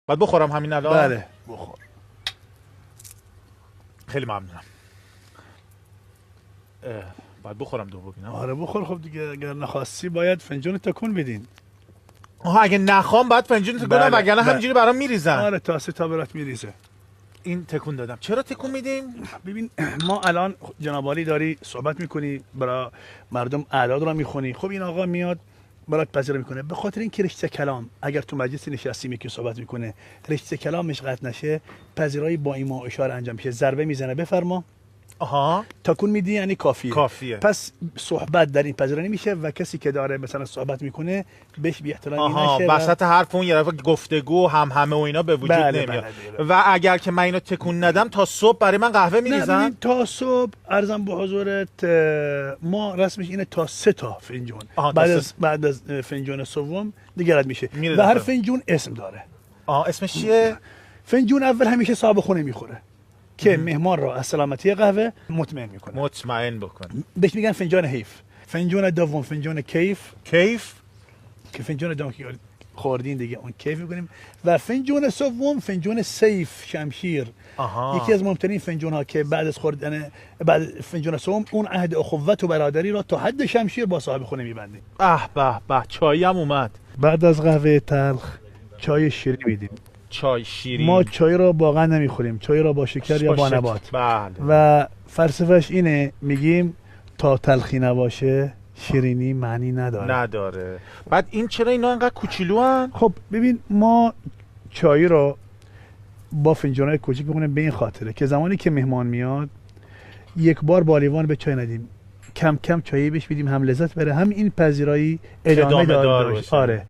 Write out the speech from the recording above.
بعد بخورم همین الان؟ بله بخور. خیلی ممنونم. باید بخورم دوباره اینا. آره بخور. خب دیگه اگر نخواستی باید فنجون تکون بدین. آها اگه نخوام بعد فنجون تکون بدم وگرنه همینجوری برام میریزن. آره تا سه تا برات میریزه. این تکون دادم. چرا تکون میدیم؟ ببین ما الان جناب عالی داری صحبت میکنی برای مردم اعداد رو میخونی. خب این آقا میاد برات پذیرایی میکنه به خاطر اینکه رشته کلام اگر تو مجلس نشستی که صحبت میکنه رشته کلامش قطع نشه پذیرایی با ایما اشاره انجام میشه. ضربه میزنه بفرما. آها تکون میدی یعنی کافیه. پس صحبت در این پذیرایی میشه و کسی که داره مثلا صحبت میکنه بهش بی احترامی نشه. وسط حرف اون یه دفعه گفتگو همه و اینا به وجود نمیاد. و اگر که من اینو تکون ندم تا صبح برای من قهوه میریزن؟ تا صبح عرضم به حضورت ما رسمش اینه تا 3 تا فنجون. بعد از فنجون سوم دیگه رد میشه و هر فنجون اسم داره. اسمش چیه؟ فنجون اول همیشه صاحب خونه میخوره که مهمان را از سلامتی قهوه مطمئن میکنه. مطمئن بکنه. بهش میگن فنجان حیف. فنجان دوم فنجان کیف که فنجان دوم که خوردین دیگه اون کیف میکنیم. و فنجان سوم فنجان سیف شمشیر. یکی از مهمترین فنجان ها که بعد از خوردن بعد فنجان سوم اون عهد اخوت و برادری را تا حد شمشیر با صاحب خونه میبندیم. به چایی هم اومد. بعد از قهوه تلخ چای شیرین میدیم. چای شیرین. ما چای را باقا نمیخوریم، چای را با شکر یا با نبات. بله. و فلسفهش اینه میگیم تا تلخی نباشه شیرینی معنی نداره. بعد این چرا اینا انقدر کوچولو هن؟ خب ببین ما چای را با فنجانای کوچیک میکنیم به این خاطره که زمانی که مهمان میاد یک بار با لیوان به چای ندیم، کم کم چایی بهش بدیم هم لذت بره هم این پذیرایی ادامه دار باشه. آره.